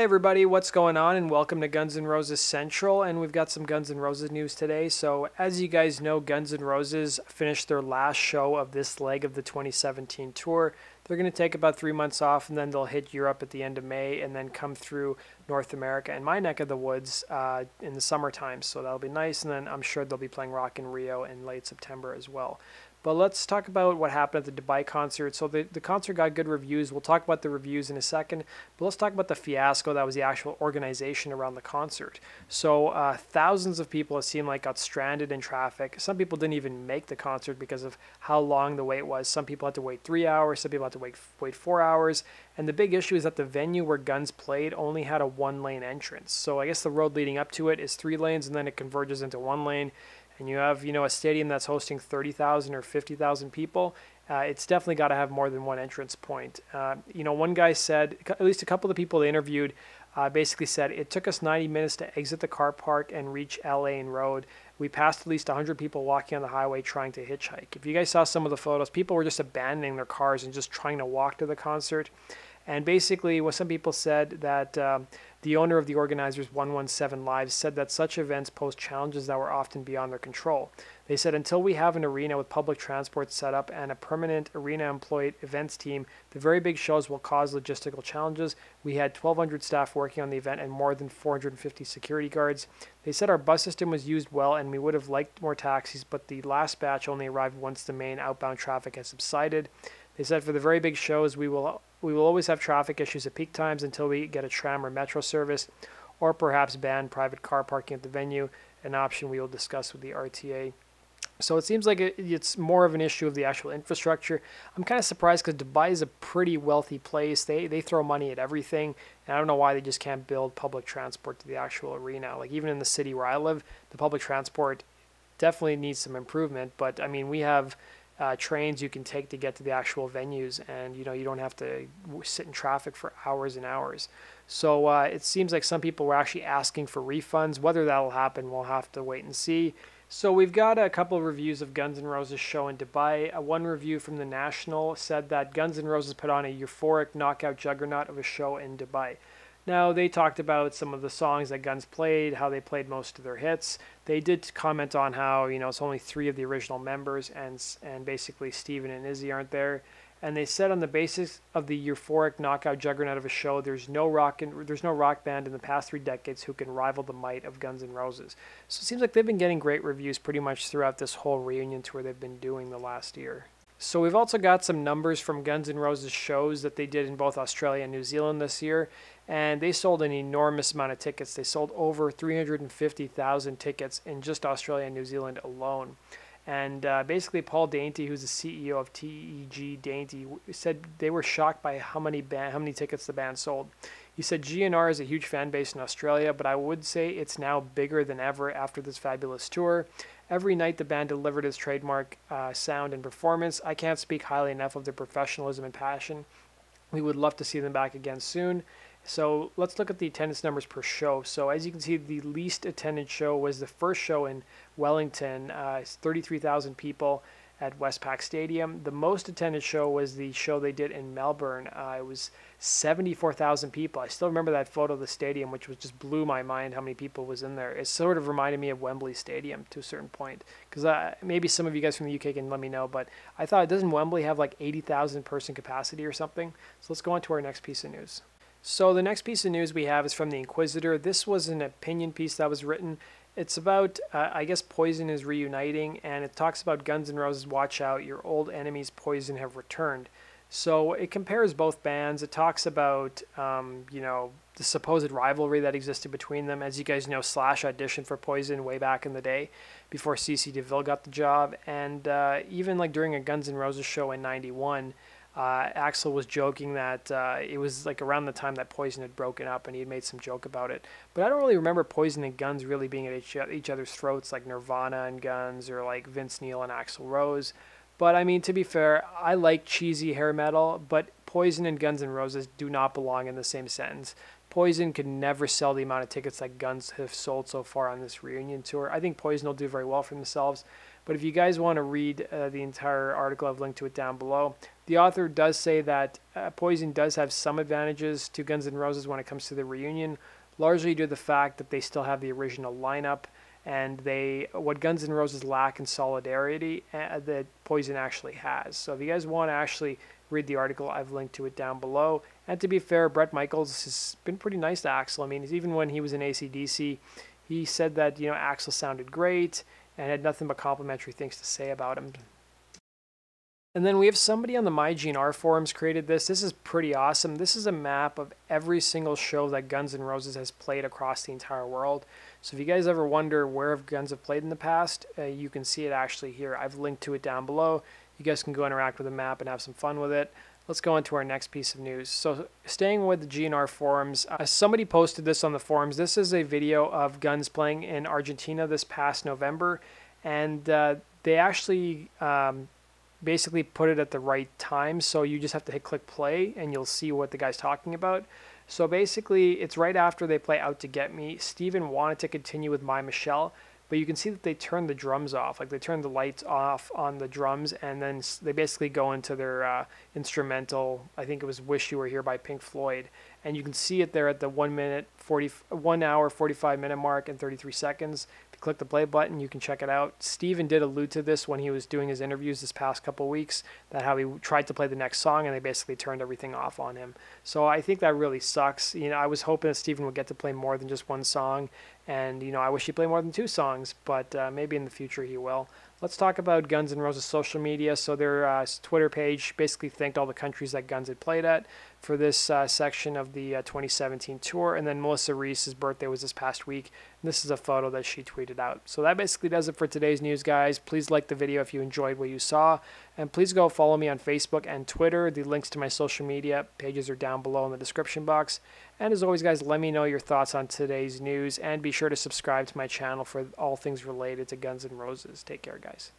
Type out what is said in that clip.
Hey everybody, what's going on? And welcome to Guns N' Roses Central. And we've got some Guns N' Roses news today. So as you guys know, Guns N' Roses finished their last show of this leg of the 2017 tour. They're going to take about 3 months off, and then they'll hit Europe at the end of May and then come through North America and my neck of the woods in the summertime. So that'll be nice. And then I'm sure they'll be playing Rock in Rio in late September as well. But let's talk about what happened at the Dubai concert. So the concert got good reviews. We'll talk about the reviews in a second. But let's talk about the fiasco that was the actual organization around the concert. So thousands of people, it seemed like, got stranded in traffic. Some people didn't even make the concert because of how long the wait was. Some people had to wait 3 hours. Some people had to wait 4 hours. And the big issue is that the venue where Guns played only had a one-lane entrance. So I guess the road leading up to it is 3 lanes, and then it converges into 1 lane. And you have, a stadium that's hosting 30,000 or 50,000 people, it's definitely got to have more than one entrance point. One guy said, at least a couple of the people they interviewed basically said, it took us 90 minutes to exit the car park and reach Lane Road. We passed at least 100 people walking on the highway trying to hitchhike. If you guys saw some of the photos, people were just abandoning their cars and just trying to walk to the concert. And basically, what some people said that the owner of the organizers, 117 Lives, said that such events pose challenges that were often beyond their control. They said, until we have an arena with public transport set up and a permanent arena-employed events team, the very big shows will cause logistical challenges. We had 1,200 staff working on the event and more than 450 security guards. They said our bus system was used well and we would have liked more taxis, but the last batch only arrived once the main outbound traffic has subsided. They said for the very big shows, we will always have traffic issues at peak times until we get a tram or metro service, or perhaps ban private car parking at the venue, an option we will discuss with the RTA. So it seems like it's more of an issue of the actual infrastructure. I'm kind of surprised because Dubai is a pretty wealthy place. They throw money at everything, and I don't know why they just can't build public transport to the actual arena. Like even in the city where I live, the public transport definitely needs some improvement. But I mean, we have trains you can take to get to the actual venues, and you don't have to sit in traffic for hours and hours. So it seems like some people were actually asking for refunds. Whether that'll happen, we'll have to wait and see. So we've got a couple of reviews of Guns N' Roses show in Dubai. One review from the National said that Guns N' Roses put on a euphoric knockout juggernaut of a show in Dubai. Now, they talked about some of the songs that Guns played, how they played most of their hits. They did comment on how, it's only 3 of the original members, and basically Steven and Izzy aren't there. And they said on the basis of the euphoric knockout juggernaut of a show, there's no rock band in the past 3 decades who can rival the might of Guns N' Roses. So it seems like they've been getting great reviews pretty much throughout this whole reunion tour they've been doing the last year. So we've also got some numbers from Guns N' Roses shows that they did in both Australia and New Zealand this year, and they sold an enormous amount of tickets. They sold over 350,000 tickets in just Australia and New Zealand alone. And basically, Paul Dainty, who's the CEO of TEG Dainty, said they were shocked by how many tickets the band sold. He said GNR is a huge fan base in Australia, but I would say it's now bigger than ever after this fabulous tour. Every night the band delivered its trademark sound and performance. I can't speak highly enough of their professionalism and passion. We would love to see them back again soon. So let's look at the attendance numbers per show. So as you can see, the least attended show was the first show in Wellington. It's 33,000 people at Westpac Stadium. The most attended show was the show they did in Melbourne. It was 74,000 people. I still remember that photo of the stadium, which just blew my mind how many people was in there. It sort of reminded me of Wembley Stadium to a certain point. Because maybe some of you guys from the UK can let me know, but I thought, doesn't Wembley have like 80,000 person capacity or something? So let's go on to our next piece of news. So the next piece of news we have is from the Inquisitor. This was an opinion piece that was written. It's about, I guess, Poison is reuniting, and it talks about Guns N' Roses, watch out, your old enemies Poison have returned. So it compares both bands. It talks about, the supposed rivalry that existed between them. As you guys know, Slash auditioned for Poison way back in the day before CeCe DeVille got the job. And even like during a Guns N' Roses show in '91, Axl was joking that it was like around the time that Poison had broken up, and he had made some joke about it. But I don't really remember Poison and Guns really being at each other's throats like Nirvana and Guns, or like Vince Neil and Axl Rose. But I mean, to be fair, I like cheesy hair metal, but Poison and Guns N' Roses do not belong in the same sentence. Poison could never sell the amount of tickets that Guns have sold so far on this reunion tour. I think Poison will do very well for themselves. But if you guys want to read the entire article, I've linked to it down below. The author does say that Poison does have some advantages to Guns N' Roses when it comes to the reunion, largely due to the fact that they still have the original lineup, and what Guns N' Roses lack in solidarity that Poison actually has. So if you guys want to actually read the article, I've linked to it down below. And to be fair, Bret Michaels has been pretty nice to Axl. I mean, even when he was in AC/DC, he said that, you know, Axl sounded great and had nothing but complimentary things to say about him. And then we have somebody on the MyGNR forums created this. This is pretty awesome. This is a map of every single show that Guns N' Roses has played across the entire world. So if you guys ever wonder where Guns have played in the past, you can see it actually here. I've linked to it down below. You guys can go interact with the map and have some fun with it. Let's go on to our next piece of news. So staying with the GNR forums, somebody posted this on the forums. This is a video of Guns playing in Argentina this past November, and they actually basically put it at the right time. So you just have to hit click play and you'll see what the guy's talking about. So basically it's right after they play Out to Get Me. Steven wanted to continue with My Michelle, but you can see that they turned the drums off. Like they turned the lights off on the drums, and then they basically go into their instrumental. I think it was Wish You Were Here by Pink Floyd. And you can see it there at the 1 hour 45 minute mark and 33 seconds. If you click the play button, you can check it out. Steven did allude to this when he was doing his interviews this past couple weeks, that how he tried to play the next song and they basically turned everything off on him. So I think that really sucks. You know, I was hoping that Steven would get to play more than just one song, and you know, I wish he played more than 2 songs, but maybe in the future he will. Let's talk about Guns N' Roses' social media. So their Twitter page basically thanked all the countries that Guns had played at for this section of the 2017 tour. And then Melissa Reese's birthday was this past week. And this is a photo that she tweeted out. So that basically does it for today's news, guys. Please like the video if you enjoyed what you saw. And please go follow me on Facebook and Twitter. The links to my social media pages are down below in the description box. And as always, guys, let me know your thoughts on today's news. And be sure to subscribe to my channel for all things related to Guns N' Roses. Take care, guys.